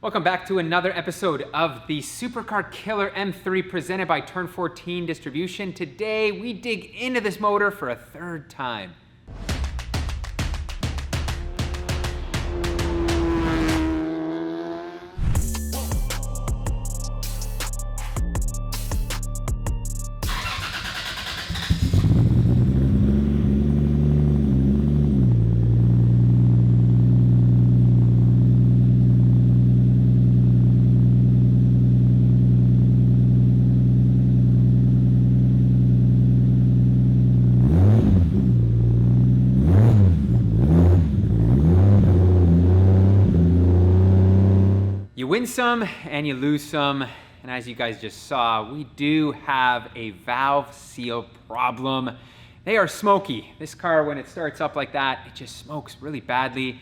Welcome back to another episode of the Supercar Killer M3 presented by Turn 14 Distribution. Today we dig into this motor for a third time. You win some and you lose some, and as you guys just saw, we do have a valve seal problem. They are smoky. This car, when it starts up like that, it just smokes really badly.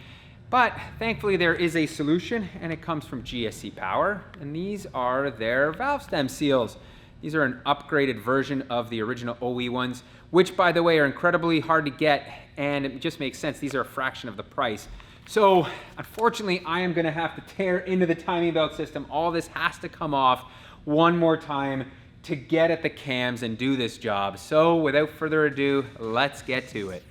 But thankfully there is a solution, and it comes from GSC Power, and these are their valve stem seals. These are an upgraded version of the original OE ones, which by the way are incredibly hard to get, and it just makes sense. These are a fraction of the price. So unfortunately, I am gonna have to tear into the timing belt system. All this has to come off one more time to get at the cams and do this job. So without further ado, let's get to it.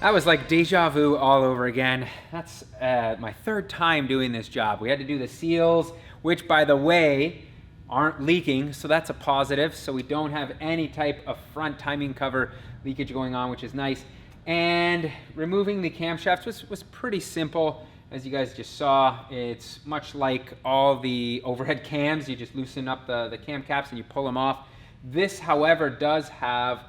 That was like deja vu all over again. That's my third time doing this job. We had to do the seals, which by the way, aren't leaking, so that's a positive. So we don't have any type of front timing cover leakage going on, which is nice. And removing the camshafts was pretty simple. As you guys just saw, it's much like all the overhead cams. You just loosen up the cam caps and you pull them off. This, however, does have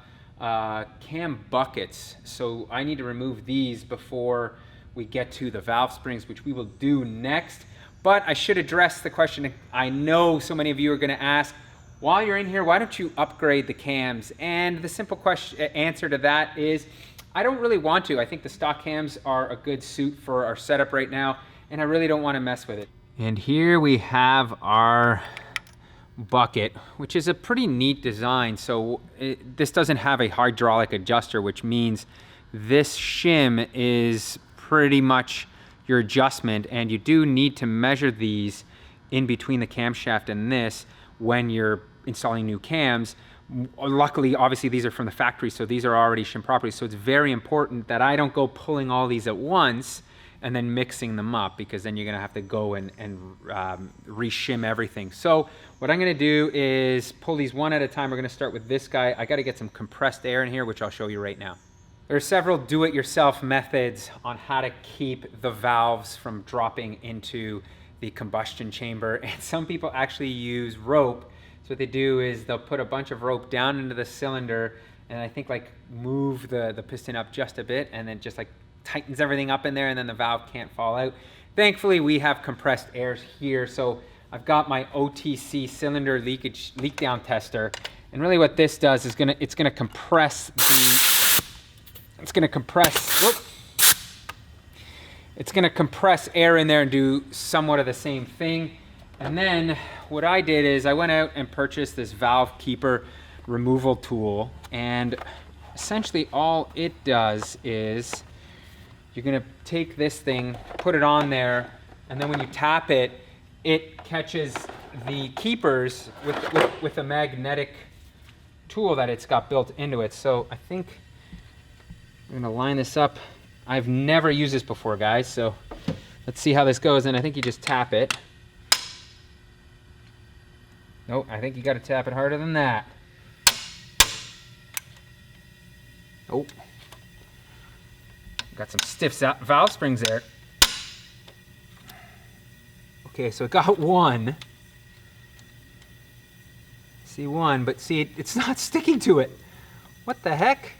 cam buckets, so I need to remove these before we get to the valve springs, which we will do next. But I should address the question I know so many of you are going to ask: while you're in here, why don't you upgrade the cams? And the simple answer to that is I don't really want to. I think the stock cams are a good suit for our setup right now, and I really don't want to mess with it. And here we have our bucket, which is a pretty neat design. So this doesn't have a hydraulic adjuster, which means this shim is pretty much your adjustment, and you do need to measure these in between the camshaft and this when you're installing new cams. Luckily, obviously these are from the factory, so these are already shimmed properly, so it's very important that I don't go pulling all these at once and then mixing them up, because then you're gonna have to go and re-shim everything. So what I'm gonna do is pull these one at a time. We're gonna start with this guy. I gotta get some compressed air in here, which I'll show you right now. There are several do-it-yourself methods on how to keep the valves from dropping into the combustion chamber, and some people actually use rope. So what they do is they'll put a bunch of rope down into the cylinder, and I think like move the piston up just a bit, and then just like tightens everything up in there, and then the valve can't fall out. Thankfully, we have compressed air here, so I've got my OTC cylinder leak down tester, and really what this does is it's gonna compress air in there and do somewhat of the same thing. And then what I did is I went out and purchased this valve keeper removal tool, and essentially all it does is you're gonna take this thing, put it on there, and then when you tap it, it catches the keepers with a magnetic tool that it's got built into it. So I think I'm gonna line this up. I've never used this before, guys, so let's see how this goes. And I think you just tap it. Nope, I think you gotta tap it harder than that. Oh, got some stiff valve springs there. Okay, so it got one. See one, but see, it's not sticking to it. What the heck?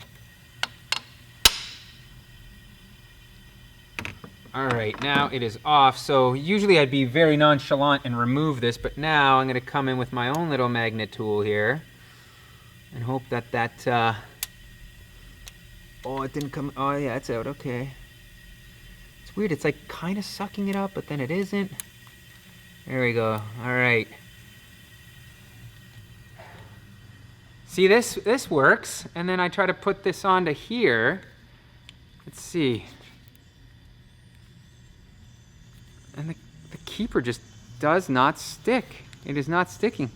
All right, now it is off. So usually I'd be very nonchalant and remove this, but now I'm gonna come in with my own little magnet tool here and hope that that, oh, it didn't come, oh yeah, it's out, okay. It's weird, it's like kind of sucking it up, but then it isn't. There we go, all right. See, this works, and then I try to put this onto here. Let's see. And the keeper just does not stick. It is not sticking.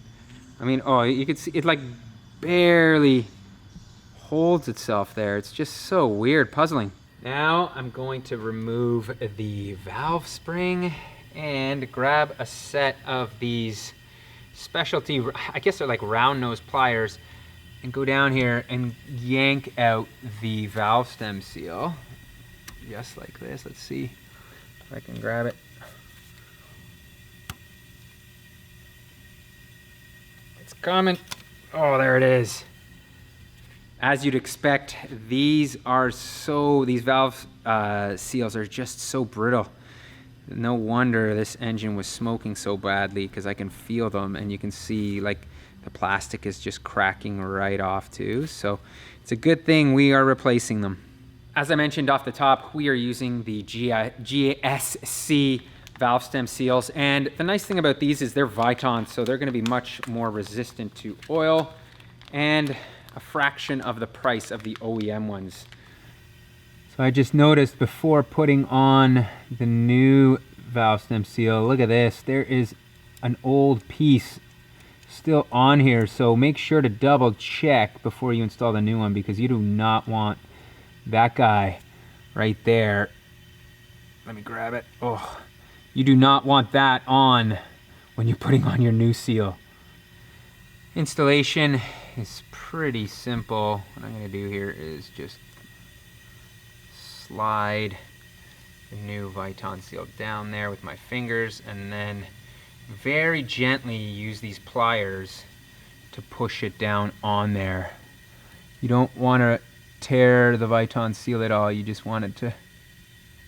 I mean, oh, you can see it like barely holds itself there. It's just so weird, puzzling. Now I'm going to remove the valve spring and grab a set of these specialty, I guess they're like round nose pliers, and go down here and yank out the valve stem seal. Just like this. Let's see if I can grab it. It's coming. Oh, there it is. As you'd expect, these valve seals are just so brittle. No wonder this engine was smoking so badly, because I can feel them, and you can see like the plastic is just cracking right off too. So it's a good thing we are replacing them. As I mentioned off the top, we are using the GSC valve stem seals, and the nice thing about these is they're Viton, so they're going to be much more resistant to oil and a fraction of the price of the OEM ones. So I just noticed before putting on the new valve stem seal, look at this, there is an old piece still on here, so make sure to double check before you install the new one, because you do not want that guy right there. Let me grab it. Oh, you do not want that on when you're putting on your new seal. Installation is pretty simple. What I'm going to do here is just slide the new Viton seal down there with my fingers, and then very gently use these pliers to push it down on there. You don't want to tear the Viton seal at all. You just want it to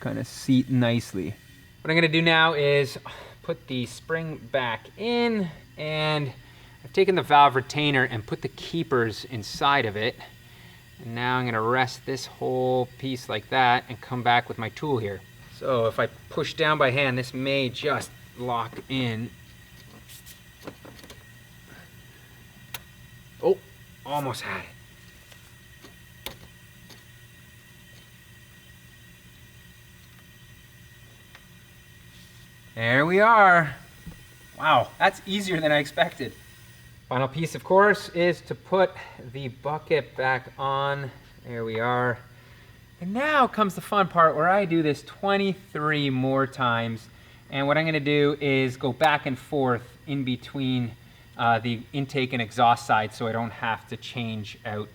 kind of seat nicely. What I'm going to do now is put the spring back in, and I've taken the valve retainer and put the keepers inside of it. And now I'm going to rest this whole piece like that and come back with my tool here. So if I push down by hand, this may just lock in. Oh, almost had it. There we are. Wow, that's easier than I expected. Final piece, of course, is to put the bucket back on. There we are. And now comes the fun part where I do this 23 more times. And what I'm gonna do is go back and forth in between the intake and exhaust side, so I don't have to change out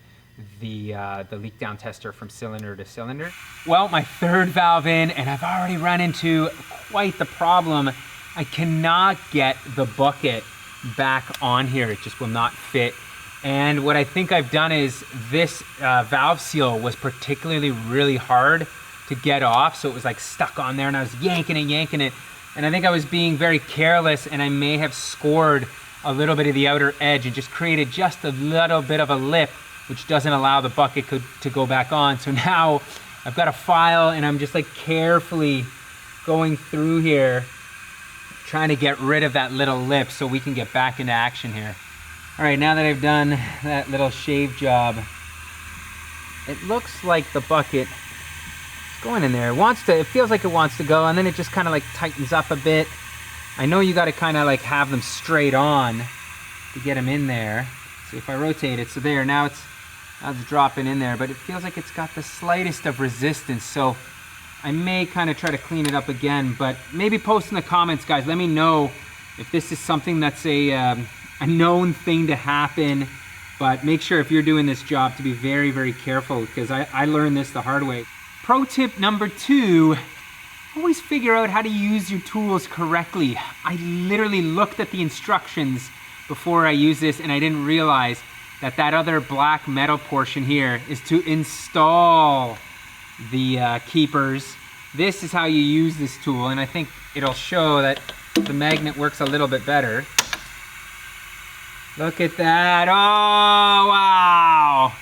the leak down tester from cylinder to cylinder. Well, my third valve in, and I've already run into quite the problem. I cannot get the bucket back on here. It just will not fit. And what I think I've done is this valve seal was particularly really hard to get off, so it was like stuck on there, and I was yanking it. And I think I was being very careless, and I may have scored a little bit of the outer edge and just created just a little bit of a lip, which doesn't allow the bucket to go back on. So now I've got a file, and I'm just like carefully going through here, trying to get rid of that little lip so we can get back into action here. All right, now that I've done that little shave job, it looks like the bucket is going in there. It feels like it wants to go, and then it just kind of like tightens up a bit. I know you got to kind of like have them straight on to get them in there. See if I rotate it, so there, now it's dropping in there, but it feels like it's got the slightest of resistance, so I may kind of try to clean it up again, but maybe post in the comments, guys. Let me know if this is something that's a known thing to happen, but make sure if you're doing this job to be very, very careful, because I learned this the hard way. Pro tip number 2, always figure out how to use your tools correctly. I literally looked at the instructions before I used this, and I didn't realize that that other black metal portion here is to install the keepers. This is how you use this tool, and I think it'll show that the magnet works a little bit better. Look at that. Oh, wow.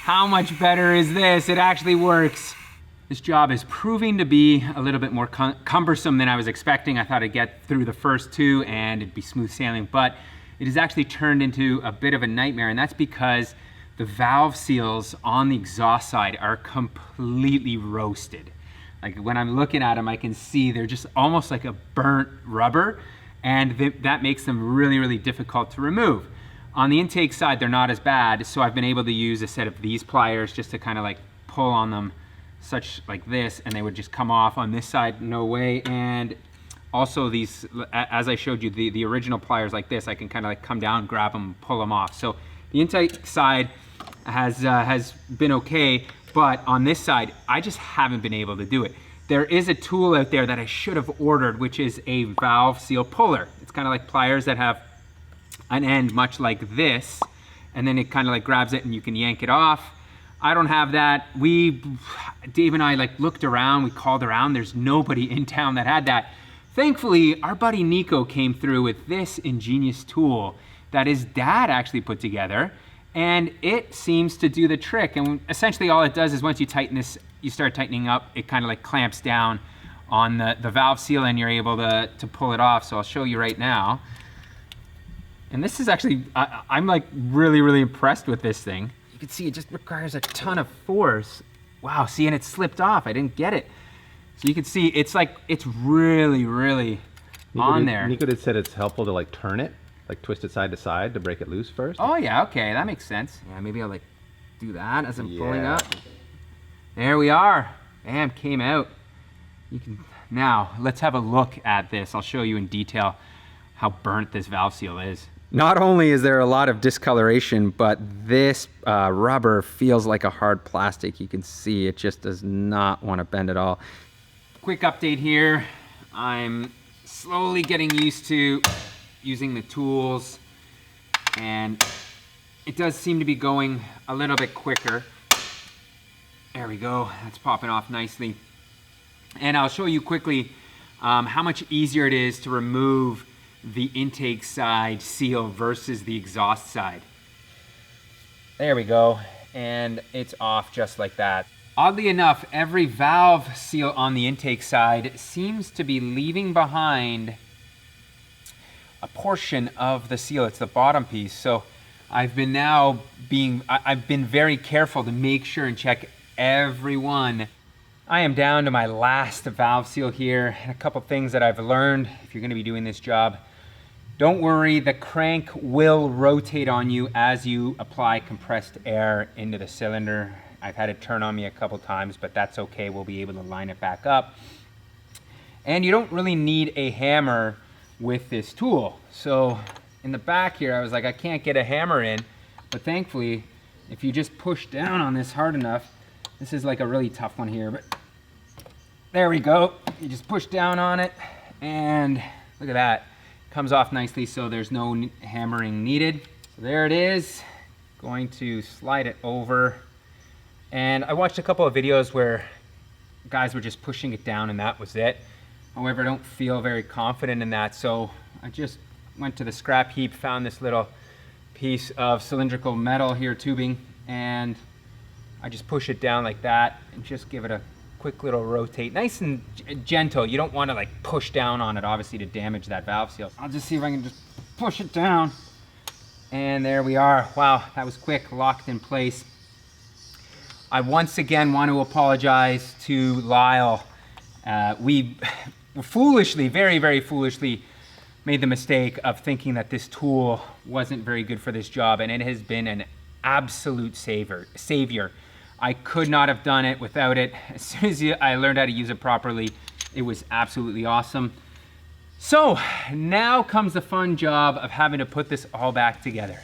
How much better is this? It actually works. This job is proving to be a little bit more cumbersome than I was expecting. I thought I'd get through the first 2 and it'd be smooth sailing, but it has actually turned into a bit of a nightmare, and that's because the valve seals on the exhaust side are completely roasted. Like when I'm looking at them, I can see they're just almost like a burnt rubber, and that makes them really, really difficult to remove. On the intake side, they're not as bad, so I've been able to use a set of these pliers just to kind of like pull on them such like this, and they would just come off. On this side, no way. And also these, as I showed you, the original pliers like this, I can kind of like come down, grab them, pull them off. So the intake side has been okay, but on this side, I just haven't been able to do it. There is a tool out there that I should have ordered, which is a valve seal puller. It's kind of like pliers that have an end much like this, and then it kind of like grabs it and you can yank it off. I don't have that. Dave and I like looked around, we called around, there's nobody in town that had that. Thankfully, our buddy Nico came through with this ingenious tool that his dad actually put together, and it seems to do the trick. And essentially all it does is once you tighten this, you start tightening up, it kind of like clamps down on the valve seal and you're able to pull it off. So I'll show you right now. And this is actually, I'm like really, really impressed with this thing. You can see it just requires a ton of force. Wow, see, and it slipped off. I didn't get it. So you can see it's like, it's really, really on there. Nico did said it's helpful to like turn it, like twist it side to side to break it loose first. Oh yeah, okay, that makes sense. Yeah, maybe I'll like do that as I'm pulling up. There we are. Bam, came out. You can, now let's have a look at this. I'll show you in detail how burnt this valve seal is. Not only is there a lot of discoloration, but this rubber feels like a hard plastic. You can see it just does not want to bend at all. Quick update here. I'm slowly getting used to using the tools, and it does seem to be going a little bit quicker. There we go, that's popping off nicely. And I'll show you quickly how much easier it is to remove the intake side seal versus the exhaust side. There we go, and it's off just like that. Oddly enough, every valve seal on the intake side seems to be leaving behind a portion of the seal. It's the bottom piece. So I've been very careful to make sure and check every one. I am down to my last valve seal here, and a couple things that I've learned if you're going to be doing this job. Don't worry, the crank will rotate on you as you apply compressed air into the cylinder. I've had it turn on me a couple times, but that's okay. We'll be able to line it back up. And you don't really need a hammer with this tool. So in the back here, I was like, I can't get a hammer in, but thankfully, if you just push down on this hard enough, this is like a really tough one here, but there we go. You just push down on it, and look at that. Comes off nicely, so there's no hammering needed. So there it is. Going to slide it over. And I watched a couple of videos where guys were just pushing it down and that was it. However, I don't feel very confident in that, so I just went to the scrap heap, found this little piece of cylindrical metal here, tubing, and I just push it down like that and just give it a quick little rotate. Nice and gentle. You don't want to like push down on it, obviously, to damage that valve seal. I'll just see if I can just push it down. And there we are. Wow, that was quick, locked in place. I once again want to apologize to Lyle. We foolishly, very, very foolishly, made the mistake of thinking that this tool wasn't very good for this job, and it has been an absolute savior. I could not have done it without it. As soon as I learned how to use it properly, it was absolutely awesome. So now comes the fun job of having to put this all back together.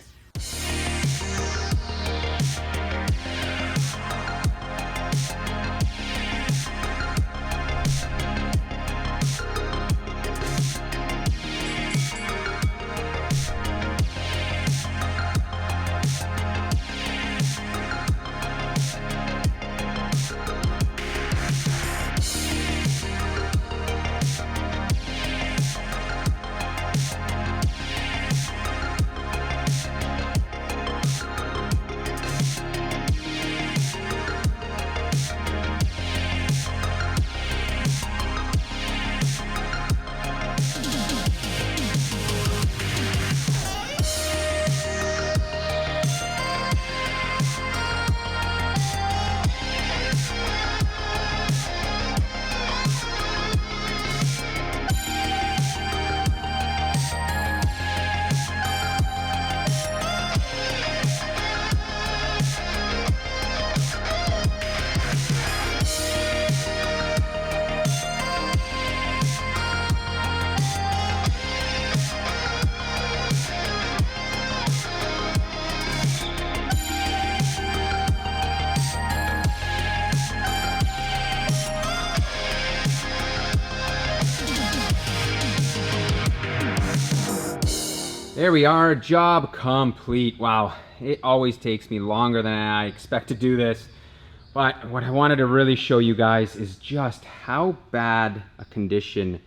There we are, job complete. Wow, it always takes me longer than I expect to do this. But what I wanted to really show you guys is just how bad a condition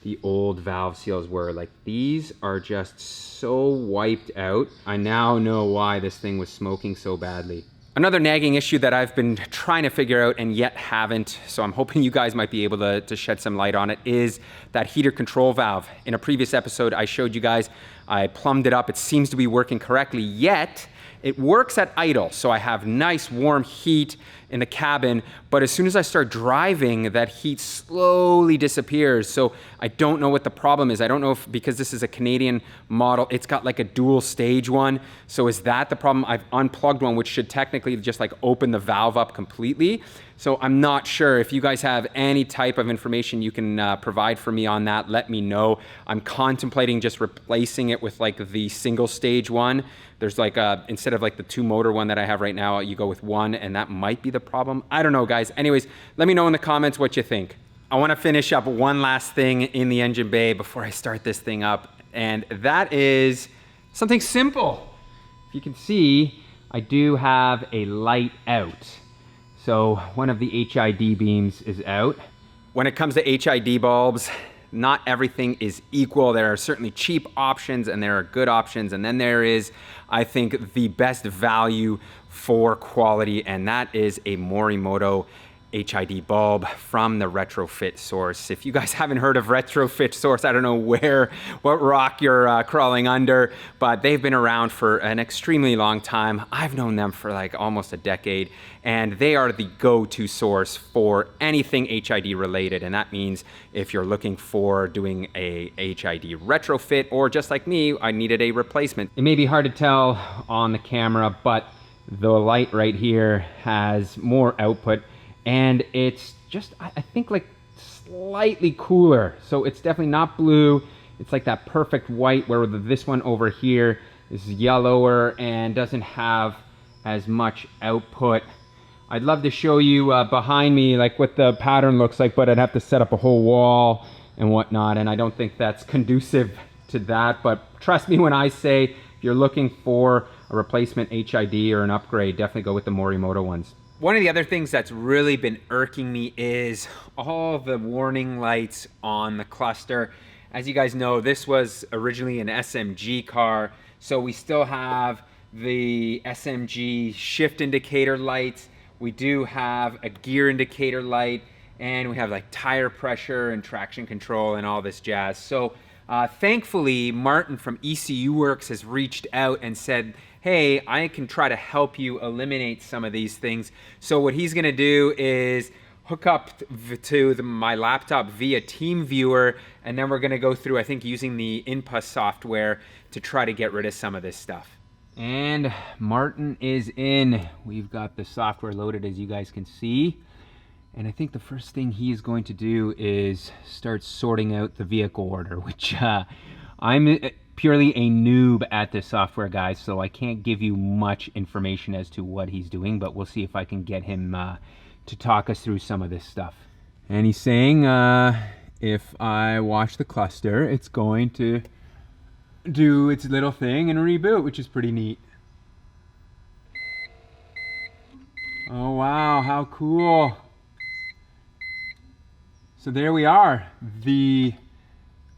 the old valve seals were. Like, these are just so wiped out. I now know why this thing was smoking so badly. Another nagging issue that I've been trying to figure out and yet haven't, so I'm hoping you guys might be able to shed some light on it, is that heater control valve. In a previous episode, I showed you guys, I plumbed it up. It seems to be working correctly, yet it works at idle. So I have nice warm heat in the cabin, but as soon as I start driving, that heat slowly disappears. So I don't know what the problem is. I don't know if, because this is a Canadian model, it's got like a dual stage one. So is that the problem? I've unplugged one, which should technically just like open the valve up completely. So I'm not sure. If you guys have any type of information you can provide for me on that, let me know. I'm contemplating just replacing it with like the single stage one. There's like instead of like the 2-motor one that I have right now, you go with one, and that might be the problem. I don't know, guys. Anyways, let me know in the comments what you think. I want to finish up one last thing in the engine bay before I start this thing up, and that is something simple. If you can see, I do have a light out. So one of the HID beams is out. When it comes to HID bulbs, not everything is equal. There are certainly cheap options and there are good options. And then there is, I think, the best value for quality, and that is a Morimoto HID bulb from the Retrofit Source. If you guys haven't heard of Retrofit Source, I don't know what rock you're crawling under, but they've been around for an extremely long time. I've known them for like almost a decade, and they are the go-to source for anything HID related. And that means if you're looking for doing a HID retrofit, or just like me, I needed a replacement. It may be hard to tell on the camera, but the light right here has more output, and it's just, I think, like slightly cooler. So it's definitely not blue. It's like that perfect white, where this one over here is yellower and doesn't have as much output. I'd love to show you behind me like what the pattern looks like, but I'd have to set up a whole wall and whatnot, and I don't think that's conducive to that. But trust me when I say, if you're looking for a replacement HID or an upgrade, definitely go with the Morimoto ones. One of the other things that's really been irking me is all the warning lights on the cluster. As you guys know, this was originally an SMG car, so we still have the SMG shift indicator lights. We do have a gear indicator light, and we have like tire pressure and traction control and all this jazz. So thankfully, Martin from ECU Works has reached out and said, hey, I can try to help you eliminate some of these things. So what he's gonna do is hook up to my laptop via TeamViewer, and then we're gonna go through, I think, using the Inpus software to try to get rid of some of this stuff. And Martin is in. We've got the software loaded, as you guys can see. And I think the first thing he is going to do is start sorting out the vehicle order, which I'm purely a noob at this software, guys, so I can't give you much information as to what he's doing, but we'll see if I can get him to talk us through some of this stuff. And he's saying if I watch the cluster, it's going to do its little thing and reboot, which is pretty neat. Oh wow, how cool. So there we are. The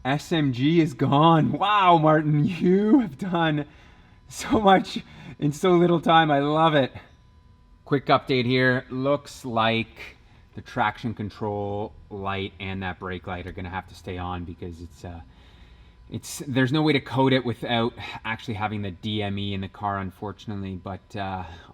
SMG is gone. Wow, Martin, you have done so much in so little time. I love it. Quick update here. Looks like the traction control light and that brake light are gonna have to stay on because there's no way to code it without actually having the DME in the car, unfortunately. But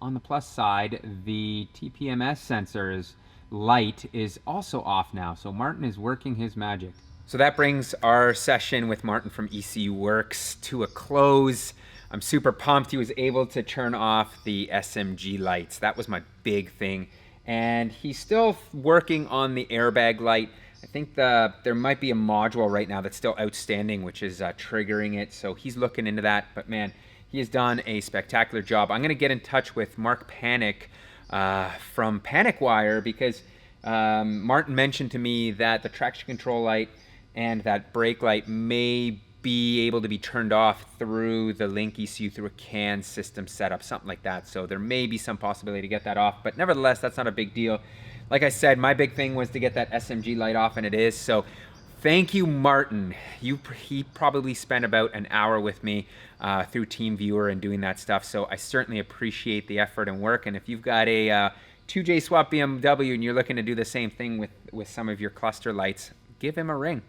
on the plus side, the TPMS sensors light is also off now, so Martin is working his magic. So that brings our session with Martin from ECU Works to a close. I'm super pumped he was able to turn off the SMG lights. That was my big thing. And he's still working on the airbag light. I think there might be a module right now that's still outstanding, which is triggering it, so he's looking into that. But man, he has done a spectacular job. I'm gonna get in touch with Mark Panic from Panic Wire, because Martin mentioned to me that the traction control light and that brake light may be able to be turned off through the Link ECU, through a CAN system setup, something like that. So there may be some possibility to get that off, but nevertheless, that's not a big deal. Like I said, my big thing was to get that SMG light off, and it is. So thank you, Martin. He probably spent about an hour with me through TeamViewer and doing that stuff. So I certainly appreciate the effort and work. And if you've got a 2J Swap BMW and you're looking to do the same thing with some of your cluster lights, give him a ring.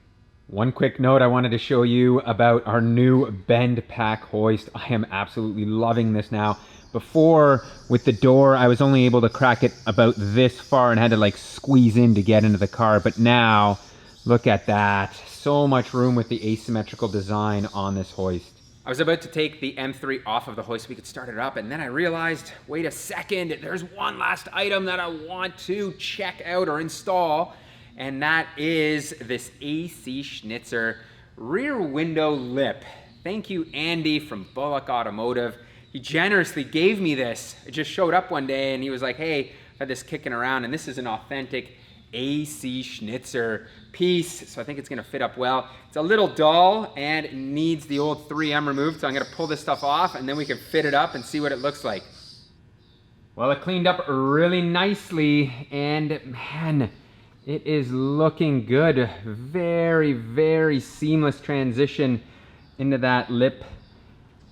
One quick note I wanted to show you about our new bend pack hoist. I am absolutely loving this now. Before, with the door, I was only able to crack it about this far and had to like squeeze in to get into the car. But now, look at that. So much room with the asymmetrical design on this hoist. I was about to take the M3 off of the hoist so we could start it up, and then I realized, wait a second, there's one last item that I want to check out or install, and that is this AC Schnitzer rear window lip. Thank you, Andy from Bullock Automotive. He generously gave me this. It just showed up one day and he was like, hey, I've had this kicking around, and this is an authentic AC Schnitzer piece, so I think it's gonna fit up well. It's a little dull and it needs the old 3M removed, so I'm gonna pull this stuff off and then we can fit it up and see what it looks like. Well, it cleaned up really nicely, and man, it is looking good. Very, very seamless transition into that lip.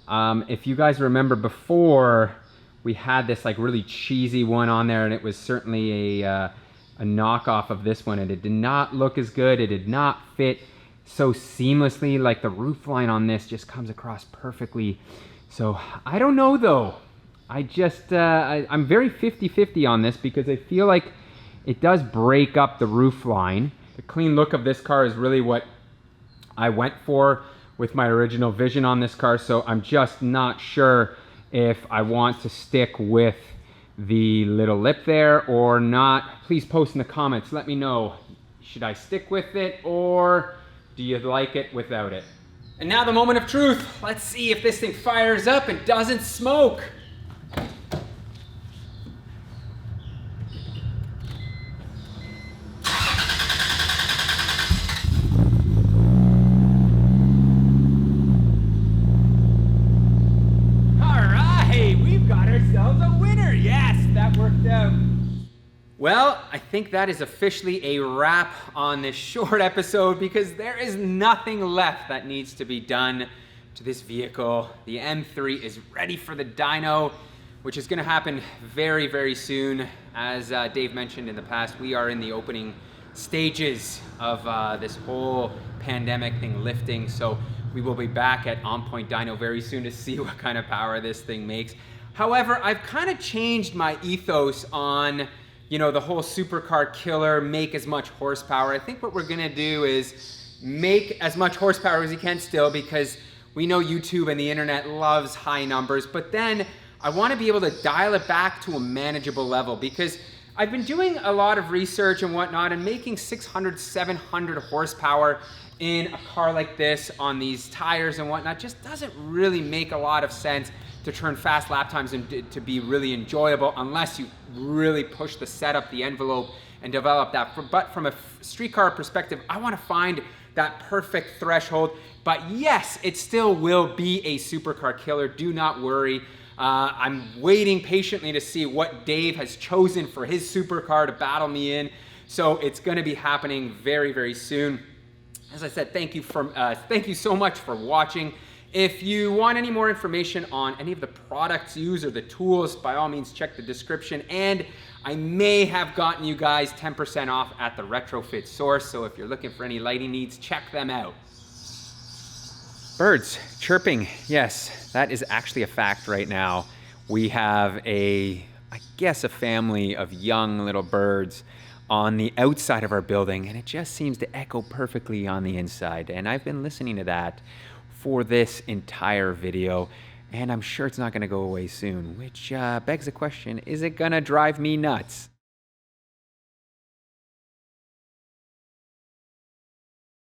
If you guys remember before, we had this like really cheesy one on there, and it was certainly a knockoff of this one, and it did not look as good. It did not fit so seamlessly. Like the roof line on this just comes across perfectly. So I don't know though. I'm very 50-50 on this, because I feel like it does break up the roof line. The clean look of this car is really what I went for with my original vision on this car, so I'm just not sure if I want to stick with the little lip there or not. Please post in the comments, let me know. Should I stick with it, or do you like it without it? And now the moment of truth. Let's see if this thing fires up and doesn't smoke. Well, I think that is officially a wrap on this short episode, because there is nothing left that needs to be done to this vehicle. The M3 is ready for the dyno, which is gonna happen very, very soon. As Dave mentioned in the past, we are in the opening stages of this whole pandemic thing lifting, so we will be back at On Point Dyno very soon to see what kind of power this thing makes. However, I've kind of changed my ethos on you know, the whole supercar killer, make as much horsepower. I think what we're gonna do is make as much horsepower as you can still, because we know YouTube and the internet loves high numbers, but then I wanna be able to dial it back to a manageable level, because I've been doing a lot of research and whatnot, and making 600, 700 horsepower in a car like this on these tires and whatnot just doesn't really make a lot of sense to turn fast lap times and to be really enjoyable, unless you really push the setup, the envelope, and develop that. But from a street car perspective, I wanna find that perfect threshold. But yes, it still will be a supercar killer, do not worry. I'm waiting patiently to see what Dave has chosen for his supercar to battle me in. So it's gonna be happening very, very soon. As I said, thank you so much for watching. If you want any more information on any of the products used or the tools, by all means check the description. And I may have gotten you guys 10% off at the Retrofit Source, so if you're looking for any lighting needs, check them out. Birds chirping, yes, that is actually a fact right now. We have I guess a family of young little birds on the outside of our building, and it just seems to echo perfectly on the inside. And I've been listening to that for this entire video, and I'm sure it's not gonna go away soon, which begs the question, is it gonna drive me nuts?